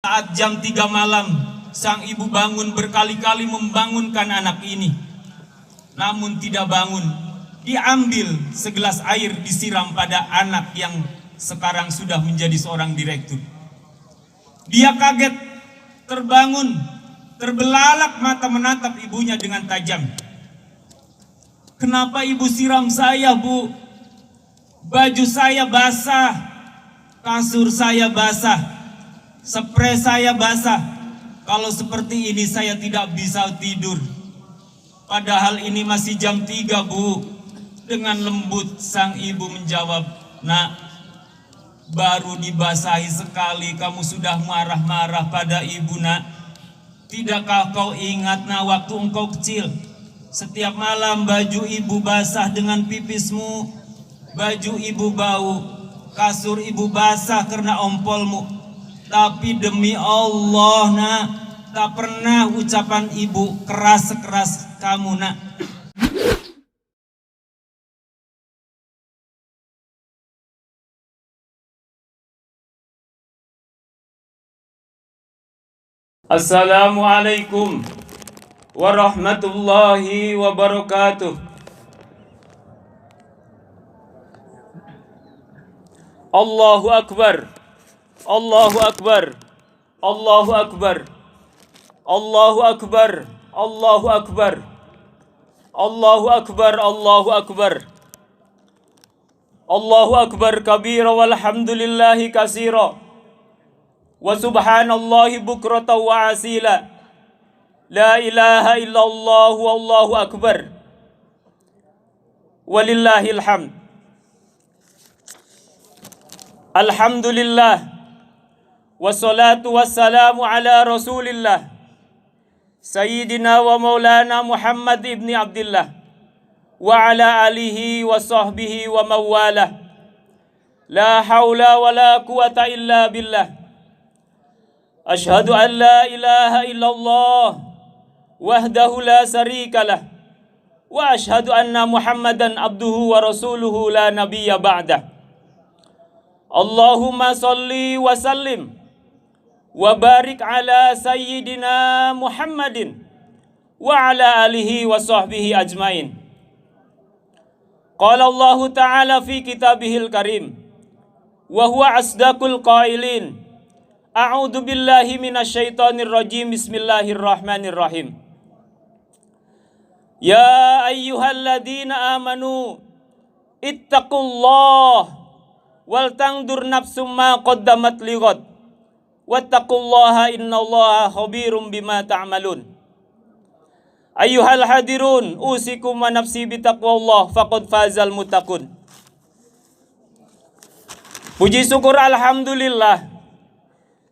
Saat jam 3 malam, sang ibu bangun berkali-kali membangunkan anak ini. Namun tidak bangun. Diambil segelas air disiram pada anak yang sekarang sudah menjadi seorang direktur. Dia kaget, terbangun, terbelalak mata menatap ibunya dengan tajam. Kenapa ibu siram saya, Bu? Baju saya basah, kasur saya basah, spray saya basah. Kalau seperti ini saya tidak bisa tidur. Padahal ini masih jam 3, Bu. Dengan lembut sang ibu menjawab, "Nak, baru dibasahi sekali kamu sudah marah-marah pada ibu, Nak. Tidakkah kau ingat, Nak, waktu engkau kecil, setiap malam baju ibu basah dengan pipismu, baju ibu bau, kasur ibu basah karena ompolmu. Tapi demi Allah, Nak, tak pernah ucapan ibu keras sekeras kamu, Nak." Assalamualaikum warahmatullahi wabarakatuh. Allahu Akbar, Allahu Akbar, Allahu Akbar, Allahu Akbar, Allahu Akbar, Allahu Akbar, Allahu Akbar, Allahu Akbar kabira walhamdulillahi katsira wa subhanallahi bukratan wa asila. La ilaha illallah wallahu akbar. Walillahil hamd. Alhamdulillah. Wassalatu wassalamu ala Rasulillah Sayyidina wa maulana Muhammad ibni Abdillah wa ala alihi wa sahbihi wa mawalah. La hawla wa la quwata illa billah. Ashhadu an la ilaha illallah wahdahu la syarika lah wa ashhadu anna Muhammadan abduhu wa rasuluhu la nabiyya ba'dah. Allahumma salli wa sallim wa barik ala sayyidina Muhammadin wa ala alihi wa sahbihi ajmain. Qala Allah ta'ala fi kitabihil karim wa huwa asdaqul qailin. A'udzu billahi minasyaitonir rajim. Bismillahirrahmanirrahim. Ya ayyuhalladzina amanu ittaqullah wal tangdur nafsum ma qaddamat lighad wattaqullaha innallaha khabirum bima ta'malun. Ayyuhal hadirun usikum wa nafsi bitaqwallah faqad fazal muttaqun. Puji syukur alhamdulillah,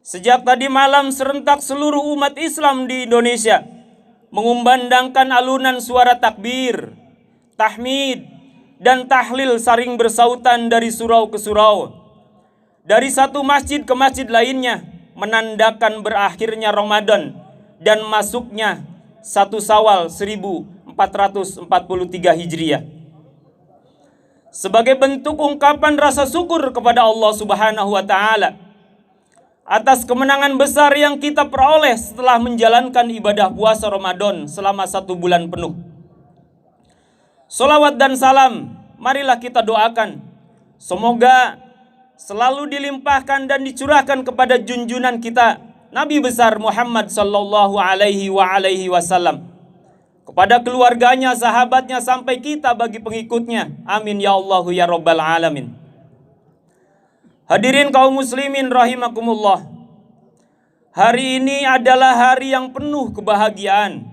sejak tadi malam serentak seluruh umat Islam di Indonesia mengumandangkan alunan suara takbir, tahmid, dan tahlil saring bersautan dari surau ke surau, dari satu masjid ke masjid lainnya, menandakan berakhirnya Ramadan dan masuknya 1 Syawal 1443 Hijriah. Sebagai bentuk ungkapan rasa syukur kepada Allah Subhanahu wa Ta'ala atas kemenangan besar yang kita peroleh setelah menjalankan ibadah puasa Ramadan selama 1 bulan penuh. Salawat dan salam marilah kita doakan, semoga selalu dilimpahkan dan dicurahkan kepada junjungan kita Nabi besar Muhammad sallallahu alaihi wasallam, kepada keluarganya, sahabatnya, sampai kita bagi pengikutnya. Amin ya Allah ya rabbal alamin. Hadirin kaum muslimin rahimakumullah. Hari ini adalah hari yang penuh kebahagiaan,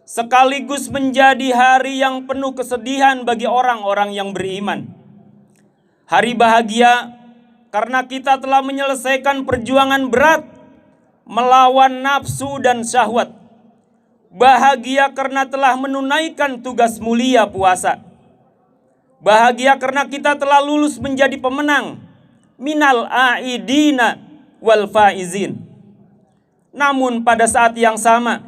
sekaligus menjadi hari yang penuh kesedihan bagi orang-orang yang beriman. Hari bahagia karena kita telah menyelesaikan perjuangan berat melawan nafsu dan syahwat. Bahagia karena telah menunaikan tugas mulia puasa. Bahagia karena kita telah lulus menjadi pemenang, minal aidina wal faizin. Namun pada saat yang sama,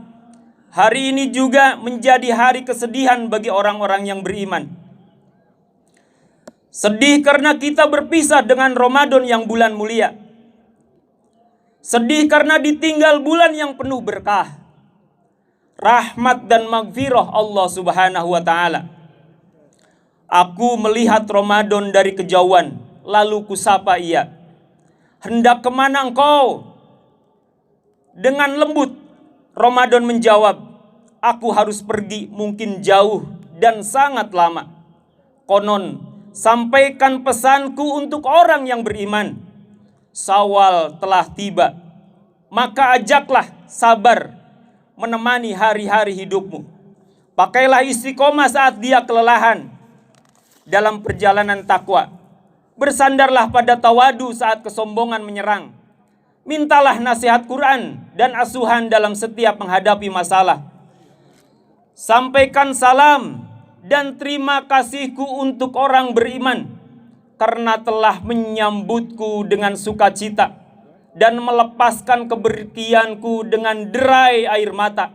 hari ini juga menjadi hari kesedihan bagi orang-orang yang beriman. Sedih karena kita berpisah dengan Ramadan yang bulan mulia. Sedih karena ditinggal bulan yang penuh berkah, rahmat dan magfirah Allah Subhanahu wa ta'ala. Aku melihat Ramadan dari kejauhan, lalu kusapa ia, "Hendak kemana engkau?" Dengan lembut Ramadan menjawab, "Aku harus pergi, mungkin jauh dan sangat lama. Konon, sampaikan pesanku untuk orang yang beriman. Syawal telah tiba, maka ajaklah sabar menemani hari-hari hidupmu. Pakailah istiqomah saat dia kelelahan dalam perjalanan takwa. Bersandarlah pada tawadu saat kesombongan menyerang. Mintalah nasihat Quran dan asuhan dalam setiap menghadapi masalah. Sampaikan salam dan terima kasihku untuk orang beriman, karena telah menyambutku dengan sukacita dan melepaskan keberkianku dengan derai air mata.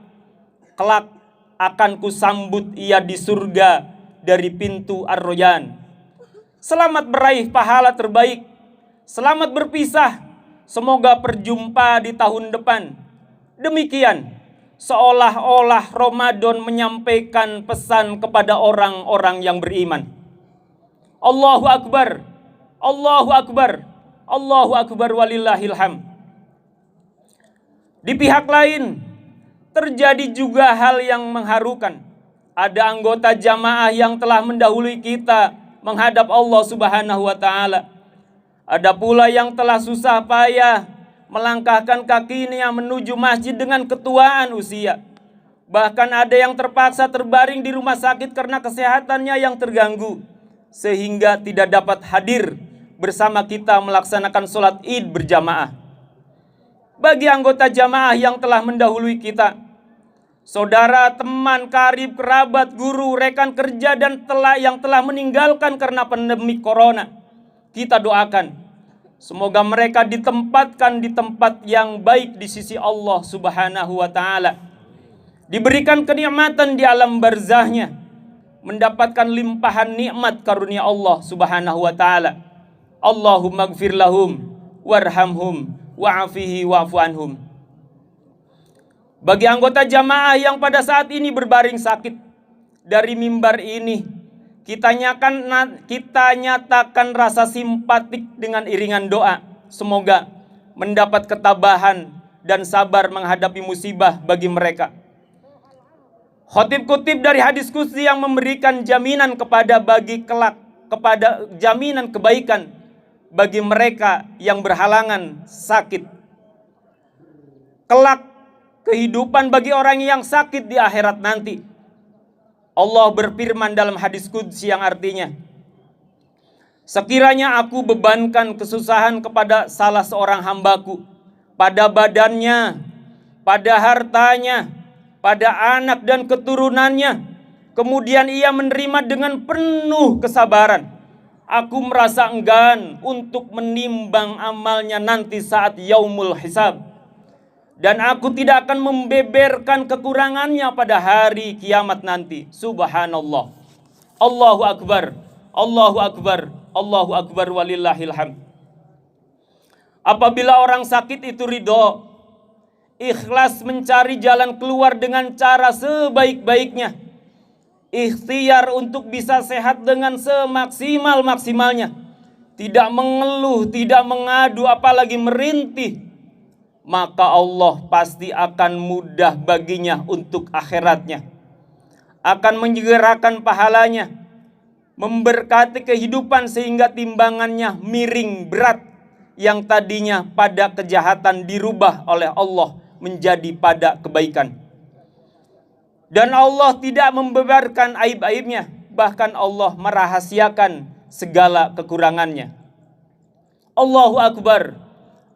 Kelak akan kusambut ia di surga dari pintu Ar-Royan. Selamat meraih pahala terbaik. Selamat berpisah. Semoga berjumpa di tahun depan." Demikian, seolah-olah Ramadan menyampaikan pesan kepada orang-orang yang beriman. Allahu Akbar, Allahu Akbar, Allahu Akbar walillahil hamd. Di pihak lain, terjadi juga hal yang mengharukan. Ada anggota jamaah yang telah mendahului kita menghadap Allah Subhanahu wa ta'ala. Ada pula yang telah susah payah melangkahkan kakinya menuju masjid dengan ketuaan usia. Bahkan ada yang terpaksa terbaring di rumah sakit karena kesehatannya yang terganggu, sehingga tidak dapat hadir bersama kita melaksanakan sholat id berjamaah. Bagi anggota jamaah yang telah mendahului kita, saudara, teman, karib, kerabat, guru, rekan kerja dan yang telah meninggalkan karena pandemi corona, kita doakan semoga mereka ditempatkan di tempat yang baik di sisi Allah Subhanahu wa ta'ala. Diberikan kenikmatan di alam barzahnya, mendapatkan limpahan nikmat karunia Allah Subhanahu wa ta'ala. Allahumma gfir lahum warhamhum wa'afihi wa'fu anhum. Bagi anggota jamaah yang pada saat ini berbaring sakit, dari mimbar ini kita nyatakan rasa simpatik dengan iringan doa. Semoga mendapat ketabahan dan sabar menghadapi musibah bagi mereka. Khotib kutip dari hadis qudsi yang memberikan jaminan kepada jaminan kebaikan bagi mereka yang berhalangan sakit. Kelak kehidupan bagi orang yang sakit di akhirat nanti. Allah berfirman dalam hadis qudsi yang artinya, "Sekiranya aku bebankan kesusahan kepada salah seorang hambaku, pada badannya, pada hartanya, pada anak dan keturunannya, kemudian ia menerima dengan penuh kesabaran, aku merasa enggan untuk menimbang amalnya nanti saat yaumul hisab. Dan aku tidak akan membeberkan kekurangannya pada hari kiamat nanti." Subhanallah. Allahu Akbar, Allahu Akbar, Allahu Akbar walillahil hamd. Apabila orang sakit itu ridho, ikhlas mencari jalan keluar dengan cara sebaik-baiknya, ikhtiar untuk bisa sehat dengan semaksimal-maksimalnya, tidak mengeluh, tidak mengadu, apalagi merintih, maka Allah pasti akan mudah baginya untuk akhiratnya, akan menyegerakan pahalanya, memberkati kehidupan sehingga timbangannya miring berat, yang tadinya pada kejahatan dirubah oleh Allah menjadi pada kebaikan. Dan Allah tidak membeberkan aib-aibnya, bahkan Allah merahasiakan segala kekurangannya. Allahu Akbar,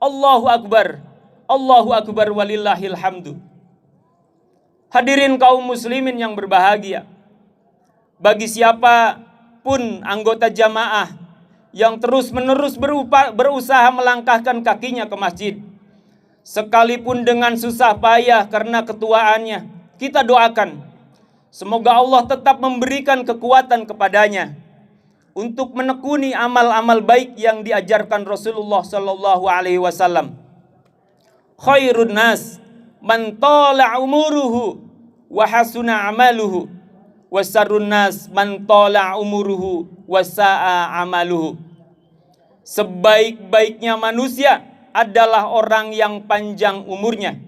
Allahu Akbar, Allahu Akbar walillahil hamdu. Hadirin kaum muslimin yang berbahagia, bagi siapa pun anggota jamaah yang terus-menerus berusaha melangkahkan kakinya ke masjid, sekalipun dengan susah payah karena ketuaannya, kita doakan semoga Allah tetap memberikan kekuatan kepadanya untuk menekuni amal-amal baik yang diajarkan Rasulullah sallallahu alaihi wasallam. khairun nas man tala umuruhu wa hasuna amaluhu wa syarrun nas man tala umuruhu wa sa'a amaluhu. Sebaik-baiknya manusia adalah orang yang panjang umurnya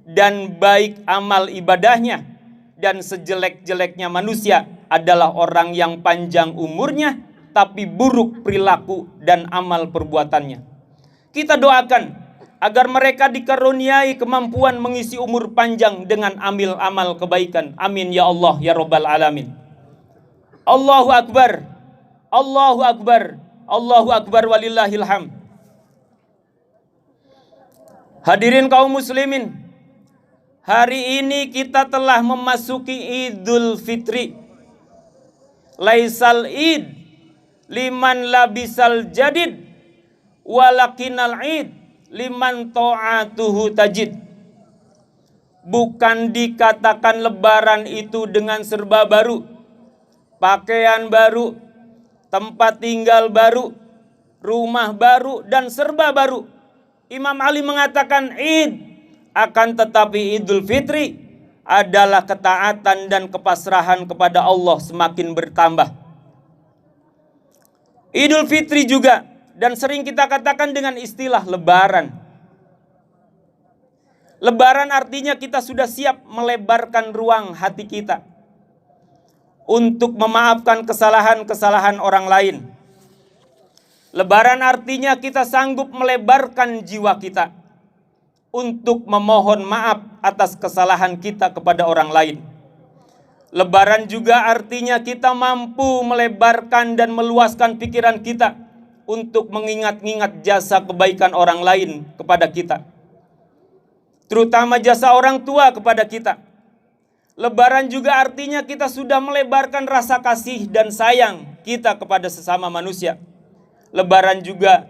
dan baik amal ibadahnya, dan sejelek-jeleknya manusia adalah orang yang panjang umurnya tapi buruk perilaku dan amal perbuatannya. Kita doakan agar mereka dikaruniai kemampuan mengisi umur panjang dengan ambil amal kebaikan. Amin ya Allah ya Rabbal Alamin. Allahu Akbar, Allahu Akbar, Allahu Akbar walillahil hamd. Hadirin kaum muslimin, hari ini kita telah memasuki Idul Fitri. Laisal id liman labisal jadid walakinal id liman ta'atuhu tajid. Bukan dikatakan lebaran itu dengan serba baru, pakaian baru, tempat tinggal baru, rumah baru, dan serba baru. Imam Ali mengatakan id, akan tetapi Idul Fitri adalah ketaatan dan kepasrahan kepada Allah semakin bertambah. Idul Fitri juga, dan sering kita katakan dengan istilah lebaran. Lebaran artinya kita sudah siap melebarkan ruang hati kita untuk memaafkan kesalahan-kesalahan orang lain. Lebaran artinya kita sanggup melebarkan jiwa kita untuk memohon maaf atas kesalahan kita kepada orang lain. Lebaran juga artinya kita mampu melebarkan dan meluaskan pikiran kita untuk mengingat-ingat jasa kebaikan orang lain kepada kita, terutama jasa orang tua kepada kita. Lebaran juga artinya kita sudah melebarkan rasa kasih dan sayang kita kepada sesama manusia. Lebaran juga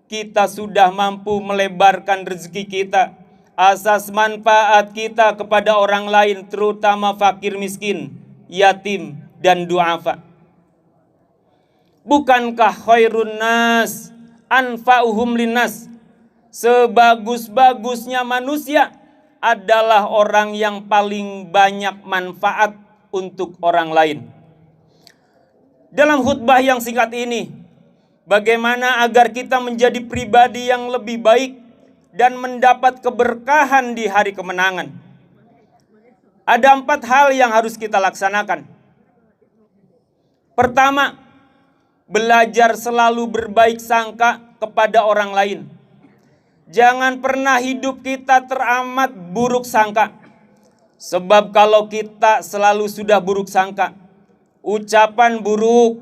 kita sudah mampu melebarkan rezeki kita, asas manfaat kita kepada orang lain, terutama fakir miskin, yatim, dan duafa. Bukankah khairun nas anfa'uhum linnas? Sebagus-bagusnya manusia adalah orang yang paling banyak manfaat untuk orang lain. Dalam khutbah yang singkat ini, bagaimana agar kita menjadi pribadi yang lebih baik dan mendapat keberkahan di hari kemenangan? Ada 4 hal yang harus kita laksanakan. Pertama, belajar selalu berbaik sangka kepada orang lain. Jangan pernah hidup kita teramat buruk sangka. Sebab kalau kita selalu sudah buruk sangka, ucapan buruk,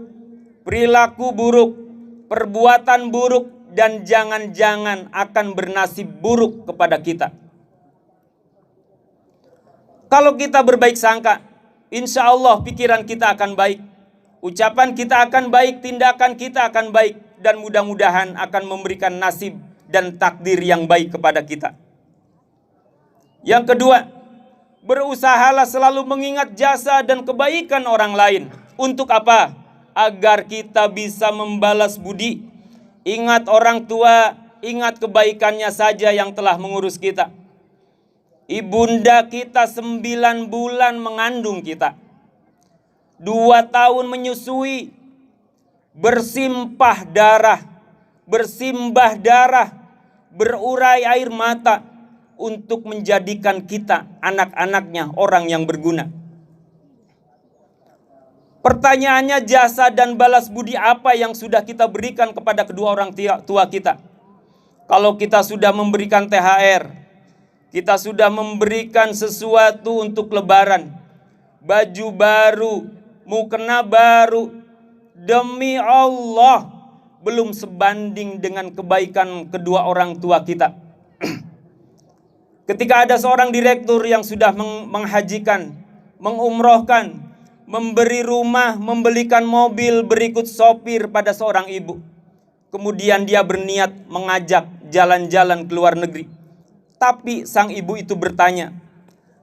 perilaku buruk, perbuatan buruk, dan jangan-jangan akan bernasib buruk kepada kita. Kalau kita berbaik sangka, insya Allah pikiran kita akan baik, ucapan kita akan baik, tindakan kita akan baik, dan mudah-mudahan akan memberikan nasib dan takdir yang baik kepada kita. Yang kedua, berusahalah selalu mengingat jasa dan kebaikan orang lain. Untuk apa? Agar kita bisa membalas budi. Ingat orang tua, ingat kebaikannya saja yang telah mengurus kita. Ibunda kita 9 bulan mengandung kita, 2 tahun menyusui, bersimbah darah, berurai air mata untuk menjadikan kita anak-anaknya orang yang berguna. Pertanyaannya, jasa dan balas budi apa yang sudah kita berikan kepada kedua orang tua kita? Kalau kita sudah memberikan THR, kita sudah memberikan sesuatu untuk lebaran, baju baru, mukena baru, demi Allah belum sebanding dengan kebaikan kedua orang tua kita. Ketika ada seorang direktur yang sudah menghajikan, mengumrohkan, memberi rumah, membelikan mobil, berikut sopir pada seorang ibu, kemudian dia berniat mengajak jalan-jalan ke luar negeri. Tapi sang ibu itu bertanya,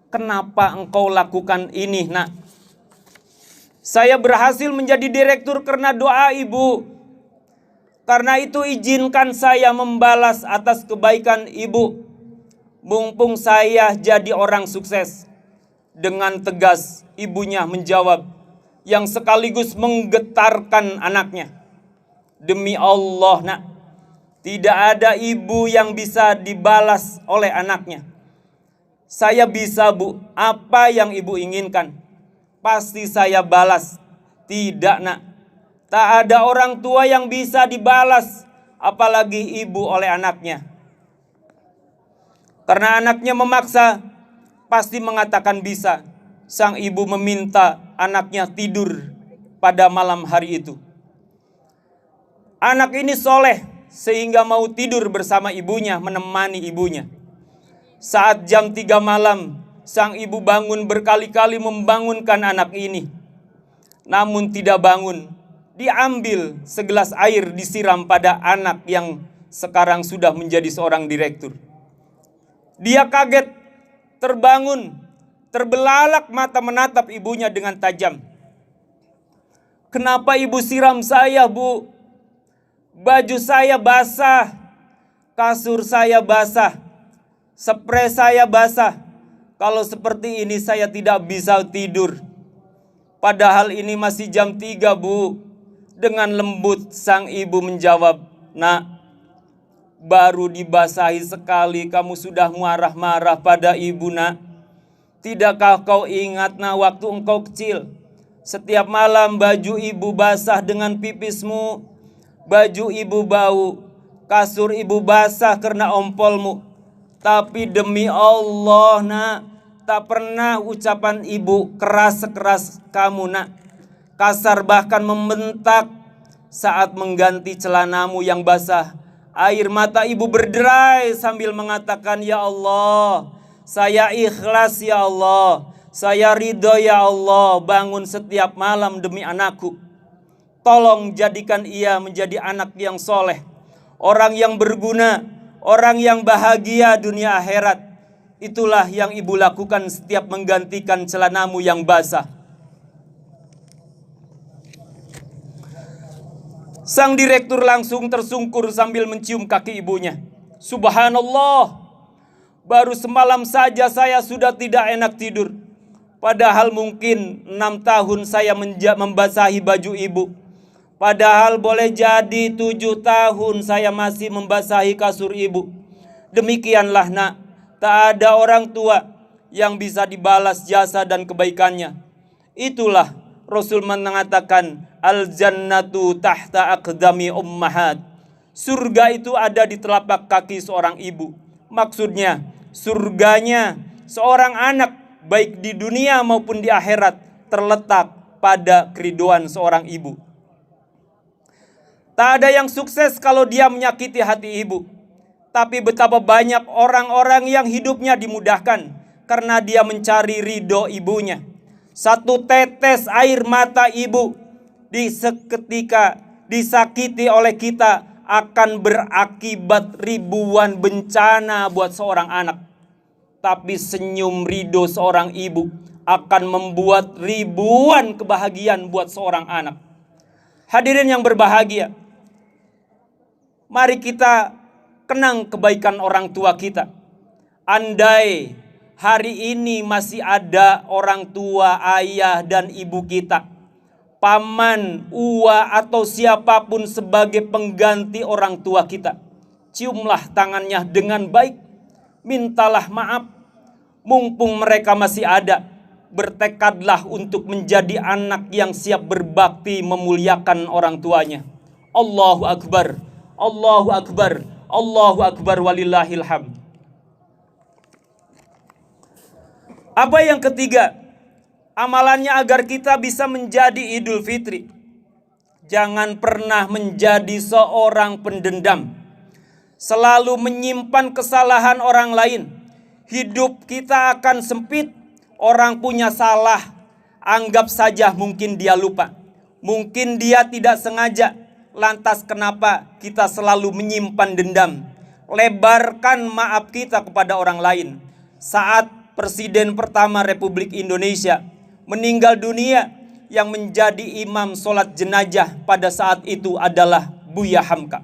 "Kenapa engkau lakukan ini, nak?" "Saya berhasil menjadi direktur karena doa ibu. Karena itu izinkan saya membalas atas kebaikan ibu. mumpung saya jadi orang sukses. Dengan tegas ibunya menjawab, yang sekaligus menggetarkan anaknya. Demi Allah nak, tidak ada ibu yang bisa dibalas oleh anaknya. Saya bisa bu, apa yang ibu inginkan pasti saya balas. Tidak nak, tak ada orang tua yang bisa dibalas, apalagi ibu oleh anaknya. Karena anaknya memaksa, pasti mengatakan bisa. Sang ibu meminta anaknya tidur pada malam hari itu. Anak ini soleh sehingga mau tidur bersama ibunya, menemani ibunya. Saat jam 3 malam, sang ibu bangun berkali-kali membangunkan anak ini. Namun tidak bangun. Diambil segelas air disiram pada anak yang sekarang sudah menjadi seorang direktur. Dia kaget, terbangun, terbelalak mata menatap ibunya dengan tajam. Kenapa ibu siram saya, bu? Baju saya basah, kasur saya basah, spray saya basah. Kalau seperti ini saya tidak bisa tidur. Padahal ini masih jam 3, bu. Dengan lembut sang ibu menjawab, nak, baru dibasahi sekali kamu sudah marah-marah pada ibu nak. Tidakkah kau ingat nak waktu engkau kecil, setiap malam baju ibu basah dengan pipismu, baju ibu bau, kasur ibu basah karena ompolmu. Tapi demi Allah nak, tak pernah ucapan ibu keras sekeras kamu nak. Kasar bahkan membentak saat mengganti celanamu yang basah. Air mata ibu berderai sambil mengatakan, ya Allah, saya ikhlas ya Allah, saya ridho ya Allah, bangun setiap malam demi anakku. Tolong jadikan ia menjadi anak yang soleh, orang yang berguna, orang yang bahagia dunia akhirat. Itulah yang ibu lakukan setiap menggantikan celanamu yang basah. Sang direktur langsung tersungkur sambil mencium kaki ibunya. Subhanallah, baru semalam saja saya sudah tidak enak tidur. Padahal mungkin 6 tahun saya membasahi baju ibu. Padahal boleh jadi 7 tahun saya masih membasahi kasur ibu. Demikianlah nak, tak ada orang tua yang bisa dibalas jasa dan kebaikannya. Itulah Rasul mengatakan, al-jannatu tahta aqdami ummahat. Surga itu ada di telapak kaki seorang ibu. Maksudnya, surganya seorang anak baik di dunia maupun di akhirat terletak pada keriduan seorang ibu. Tak ada yang sukses kalau dia menyakiti hati ibu. Tapi betapa banyak orang-orang yang hidupnya dimudahkan karena dia mencari ridho ibunya. Satu tetes air mata ibu di seketika disakiti oleh kita akan berakibat ribuan bencana buat seorang anak. Tapi senyum ridho seorang ibu akan membuat ribuan kebahagiaan buat seorang anak. Hadirin yang berbahagia, mari kita kenang kebaikan orang tua kita. Andai hari ini masih ada orang tua, ayah dan ibu kita, paman, uwa atau siapapun sebagai pengganti orang tua kita, ciumlah tangannya dengan baik, mintalah maaf. Mumpung mereka masih ada, bertekadlah untuk menjadi anak yang siap berbakti memuliakan orang tuanya. Allahu Akbar, Allahu Akbar, Allahu Akbar walillahil hamd. Apa yang ketiga? Amalannya agar kita bisa menjadi Idul Fitri. Jangan pernah menjadi seorang pendendam, selalu menyimpan kesalahan orang lain. Hidup kita akan sempit. Orang punya salah, anggap saja mungkin dia lupa, mungkin dia tidak sengaja. Lantas kenapa kita selalu menyimpan dendam? Lebarkan maaf kita kepada orang lain. Saat Presiden pertama Republik Indonesia meninggal dunia, yang menjadi imam sholat jenazah pada saat itu adalah Buya Hamka.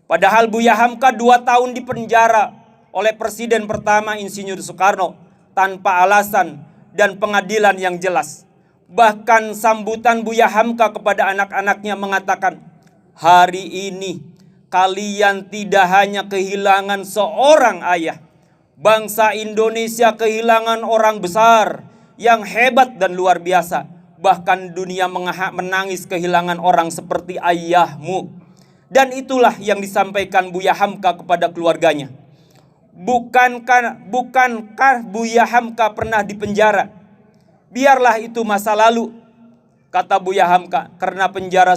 Padahal Buya Hamka 2 tahun di penjara oleh Presiden pertama Insinyur Soekarno tanpa alasan dan pengadilan yang jelas. Bahkan sambutan Buya Hamka kepada anak-anaknya mengatakan, hari ini kalian tidak hanya kehilangan seorang ayah, bangsa Indonesia kehilangan orang besar yang hebat dan luar biasa. Bahkan dunia menangis kehilangan orang seperti ayahmu. Dan itulah yang disampaikan Buya Hamka kepada keluarganya. Bukankah Buya Hamka pernah dipenjara? Biarlah itu masa lalu, kata Buya Hamka, karena penjara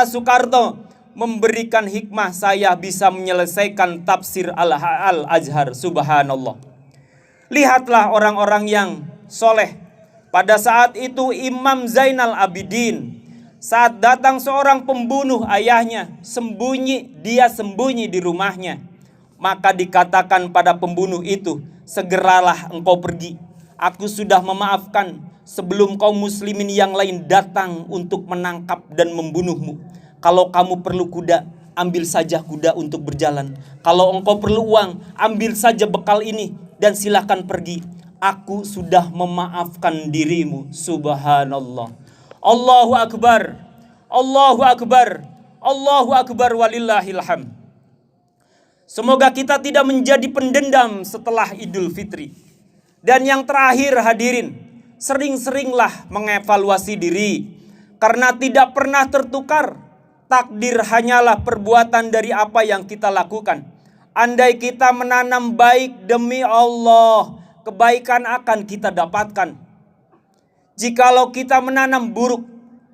Soekarno memberikan hikmah saya bisa menyelesaikan tafsir Al-Azhar. Subhanallah. Lihatlah orang-orang yang soleh. Pada saat itu Imam Zainal Abidin, saat datang seorang pembunuh ayahnya, dia sembunyi di rumahnya. Maka dikatakan pada pembunuh itu, segeralah engkau pergi. Aku sudah memaafkan sebelum kaum muslimin yang lain datang untuk menangkap dan membunuhmu. Kalau kamu perlu kuda, ambil saja kuda untuk berjalan. Kalau engkau perlu uang, ambil saja bekal ini dan silakan pergi. Aku sudah memaafkan dirimu. Subhanallah. Allahu Akbar. Allahu Akbar. Allahu Akbar walillahil hamd. Semoga kita tidak menjadi pendendam setelah Idul Fitri. Dan yang terakhir hadirin, sering-seringlah mengevaluasi diri. Karena tidak pernah tertukar. Takdir hanyalah perbuatan dari apa yang kita lakukan. Andai kita menanam baik demi Allah, kebaikan akan kita dapatkan. Jikalau kita menanam buruk,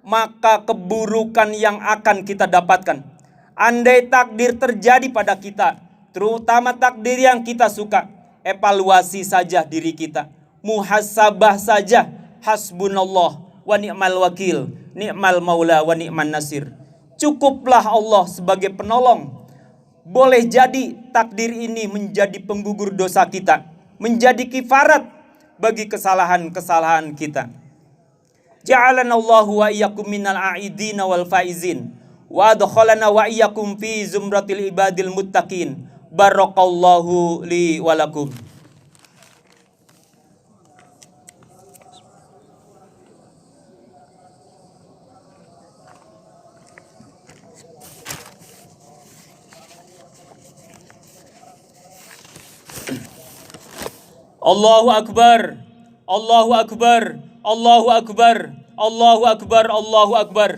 maka keburukan yang akan kita dapatkan. Andai takdir terjadi pada kita, terutama takdir yang kita suka, evaluasi saja diri kita. Muhasabah saja. Hasbunallah wa ni'mal wakil, ni'mal maula wa ni'man nasir. Cukuplah Allah sebagai penolong. Boleh jadi takdir ini menjadi penggugur dosa kita, menjadi kifarat bagi kesalahan-kesalahan kita. Ja'alanallahu wa iyyakum minal a'idina wal faizin wa adkhalana wa iyyakum fi zumratil ibadil muttaqin. Barakallahu li wa lakum. Allahu Akbar. Allahu Akbar. Allahu Akbar. Allahu Akbar. Allahu Akbar.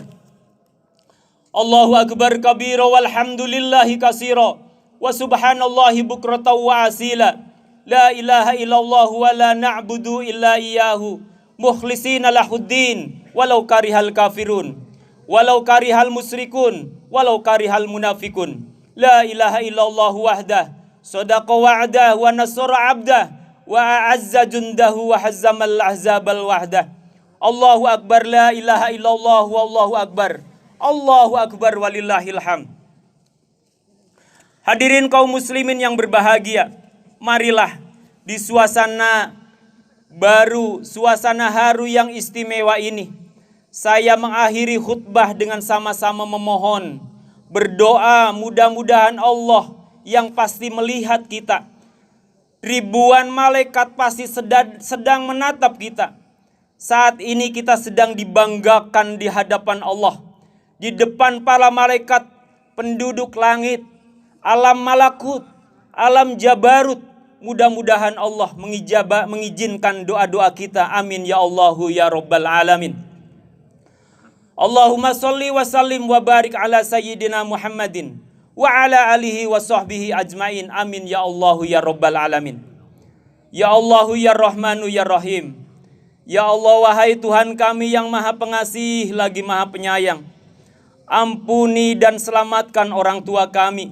Allahu Akbar kabira walhamdulillahi katsira wa subhanallahi bukratan wa asila. La ilaha illallah wa la na'budu illa iyyahu mukhlishina lahuddin walau karihal kafirun walau karihal musyrikun walau karihal munafikun. La ilaha illallah wahdah sadaqa wa'dah wa nasara 'abdah wa a'azza jundahu wa hazzamal ahzabal wahdah. Allahu Akbar. La ilaha illallah wallahu akbar. Allahu Akbar walillahil hamd. Hadirin kaum muslimin yang berbahagia, marilah di suasana baru, suasana haru yang istimewa ini, saya mengakhiri khutbah dengan sama-sama memohon, berdoa mudah-mudahan Allah yang pasti melihat kita. Ribuan malaikat pasti sedang menatap kita. Saat ini kita sedang dibanggakan di hadapan Allah. Di depan para malaikat, penduduk langit, alam malakut, alam jabarut. Mudah-mudahan Allah mengizinkan doa-doa kita. Amin ya Allahu ya Rabbal Alamin. Allahumma salli wa sallim wa barik ala sayyidina Muhammadin wa ala alihi wa sahbihi ajmain. Amin ya Allahu ya Rabbal Alamin. Ya Allahu ya Rahmanu ya Rahim. Ya Allah, wahai Tuhan kami yang maha pengasih lagi maha penyayang, ampuni dan selamatkan orang tua kami.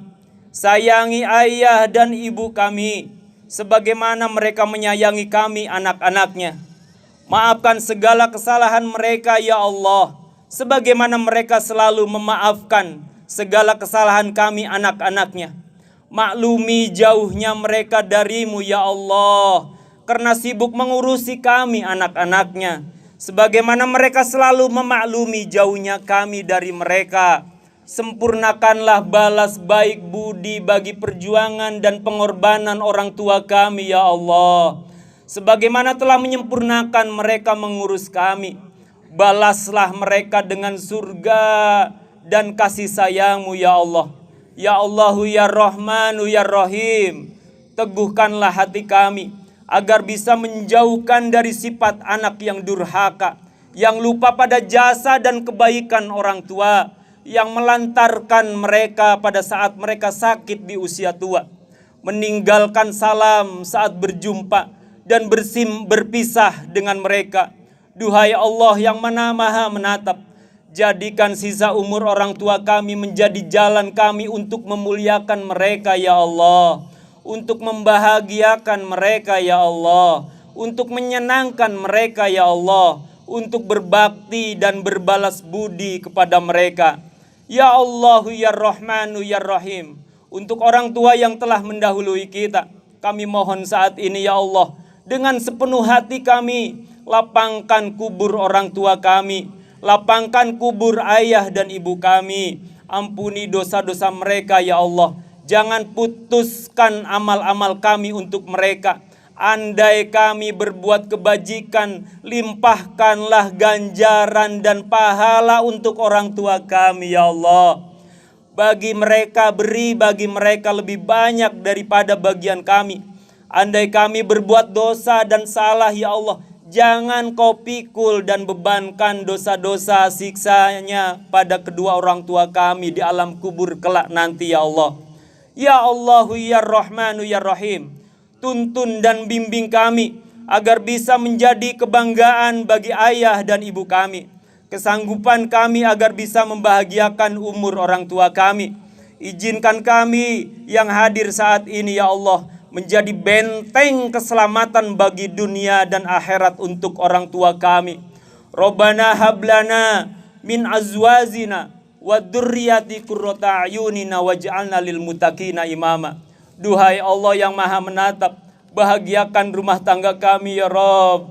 Sayangi ayah dan ibu kami sebagaimana mereka menyayangi kami anak-anaknya. Maafkan segala kesalahan mereka ya Allah, sebagaimana mereka selalu memaafkan segala kesalahan kami anak-anaknya. Maklumi jauhnya mereka darimu ya Allah, karena sibuk mengurusi kami anak-anaknya, sebagaimana mereka selalu memaklumi jauhnya kami dari mereka. Sempurnakanlah balas baik budi bagi perjuangan dan pengorbanan orang tua kami ya Allah. Sebagaimana telah menyempurnakan mereka mengurus kami, balaslah mereka dengan surga dan kasih sayang-Mu ya Allah. Ya Allahu ya Rahmanu ya Rahim, teguhkanlah hati kami agar bisa menjauhkan dari sifat anak yang durhaka, yang lupa pada jasa dan kebaikan orang tua, yang melantarkan mereka pada saat mereka sakit di usia tua, meninggalkan salam saat berjumpa dan berpisah dengan mereka. Duhai Allah yang maha menatap, jadikan sisa umur orang tua kami menjadi jalan kami untuk memuliakan mereka ya Allah, untuk membahagiakan mereka ya Allah, untuk menyenangkan mereka ya Allah, untuk berbakti dan berbalas budi kepada mereka. Ya Allahu ya Rahmanu ya Rahim, untuk orang tua yang telah mendahului kita, kami mohon saat ini ya Allah, dengan sepenuh hati kami, lapangkan kubur orang tua kami, lapangkan kubur ayah dan ibu kami, ampuni dosa-dosa mereka ya Allah. Jangan putuskan amal-amal kami untuk mereka. Andai kami berbuat kebajikan, limpahkanlah ganjaran dan pahala untuk orang tua kami ya Allah. Bagi mereka beri bagi mereka lebih banyak daripada bagian kami. Andai kami berbuat dosa dan salah ya Allah, jangan Kau pikul dan bebankan dosa-dosa siksanya pada kedua orang tua kami di alam kubur kelak nanti ya Allah. Ya Allahu ya Rahmanu ya Rahim, tuntun dan bimbing kami agar bisa menjadi kebanggaan bagi ayah dan ibu kami, kesanggupan kami agar bisa membahagiakan umur orang tua kami. Izinkan kami yang hadir saat ini ya Allah menjadi benteng keselamatan bagi dunia dan akhirat untuk orang tua kami. Rabbana hablana min azwazina wa dzurriyyati qurrata ayunina waj'alna lil muttaqina imama. Duhai Allah yang maha menatap, bahagiakan rumah tangga kami ya Rabb.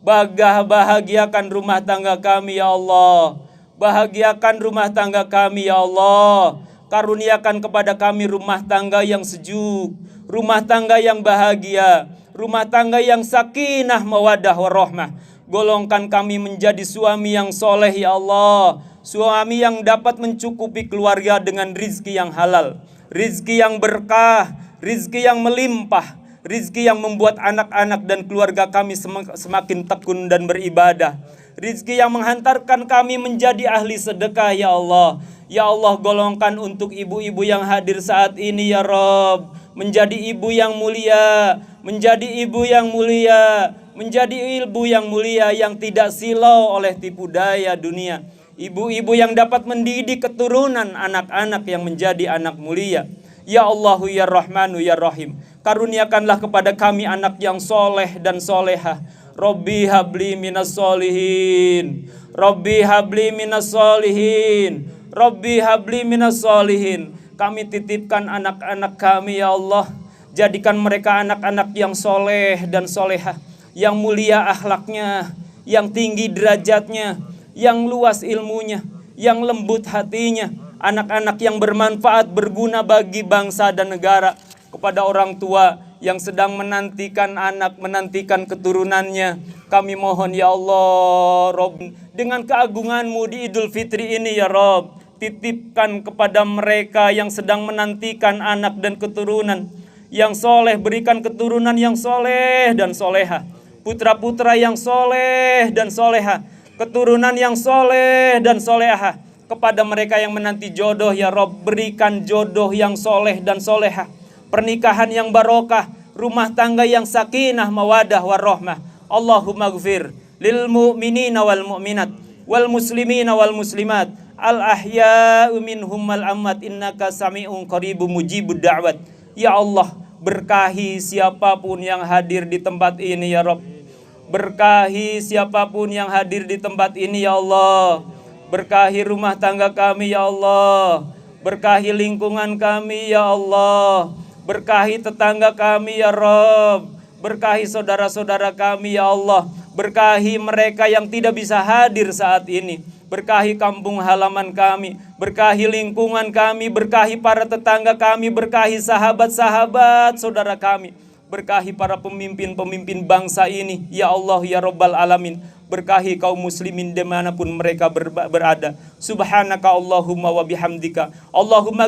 Bahagiakan rumah tangga kami ya Allah. Bahagiakan rumah tangga kami ya Allah. Karuniakan kepada kami rumah tangga yang sejuk, rumah tangga yang bahagia, rumah tangga yang sakinah mawaddah warahmah. Golongkan kami menjadi suami yang soleh ya Allah, suami yang dapat mencukupi keluarga dengan rizki yang halal, rizki yang berkah, rizki yang melimpah, rizki yang membuat anak-anak dan keluarga kami semakin tekun dan beribadah, rizki yang menghantarkan kami menjadi ahli sedekah ya Allah. Ya Allah, golongkan untuk ibu-ibu yang hadir saat ini ya Rabb, menjadi ibu yang mulia, menjadi ibu yang mulia, menjadi ibu yang mulia yang tidak silau oleh tipu daya dunia. Ibu-ibu yang dapat mendidik keturunan anak-anak yang menjadi anak mulia. Ya Allahu ya Rahmanu ya Rahim, karuniakanlah kepada kami anak yang soleh dan solehah. Rabbi habli minas solihin, Rabbi habli minas solihin, Rabbi habli minas solihin. Kami titipkan anak-anak kami ya Allah, jadikan mereka anak-anak yang soleh dan solehah, yang mulia akhlaknya, yang tinggi derajatnya, yang luas ilmunya, yang lembut hatinya, anak-anak yang bermanfaat, berguna bagi bangsa dan negara. Kepada orang tua yang sedang menantikan anak, menantikan keturunannya, kami mohon ya Allah Rabb, dengan keagungan-Mu di Idul Fitri ini ya Rabb, titipkan kepada mereka yang sedang menantikan anak dan keturunan yang soleh, berikan keturunan yang soleh dan soleha, putra-putra yang soleh dan soleha, keturunan yang soleh dan soleha. Kepada mereka yang menanti jodoh ya Rabb, berikan jodoh yang soleh dan soleha, pernikahan yang barokah, rumah tangga yang sakinah mawadah warahmah. Allahumma gfir lil mu'minina wal mu'minat wal muslimina wal muslimat al ahya'u minhum wal amwat innaka sami'un qaribun mujibud da'wat. Ya Allah, berkahi siapapun yang hadir di tempat ini ya Rabb. Berkahi siapapun yang hadir di tempat ini ya Allah. Berkahi rumah tangga kami ya Allah. Berkahi lingkungan kami ya Allah. Berkahi tetangga kami ya Rabb. Berkahi saudara-saudara kami ya Allah. Berkahi mereka yang tidak bisa hadir saat ini. berkahi kampung halaman kami, berkahi lingkungan kami, berkahi para tetangga kami, berkahi sahabat-sahabat saudara kami, berkahi para pemimpin-pemimpin bangsa ini, ya Allah ya Rabbal Alamin. Berkahi kaum muslimin dimanapun mereka berada. Subhanaka Allahumma wa bihamdika, Allahumma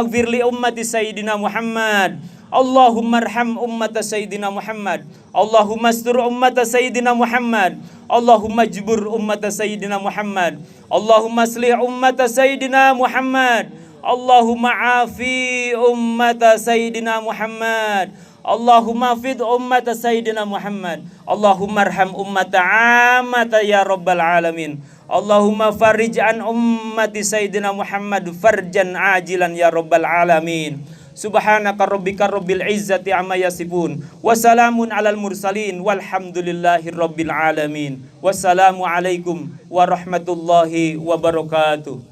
gfirli ummati Sayyidina Muhammad, Allahumma arham ummata Sayyidina Muhammad, Allahumma astur ummata Sayyidina Muhammad, Allahumma jbur ummata Sayyidina Muhammad, Allahumma aslih ummata Sayyidina Muhammad, Allahumma afi ummata Sayyidina Muhammad, Allahumma fid ummata Sayyidina Muhammad, Allahumma arham ummata amata ya Rabbal Alamin, Allahumma farij an ummati Sayyidina Muhammad farjan ajilan ya Rabbal Alamin. Subhanaka rabbika rabbil izzati amma yasifun, wa salamun alal mursalin, walhamdulillahi rabbil alamin. Wassalamu alaikum warahmatullahi wabarakatuh.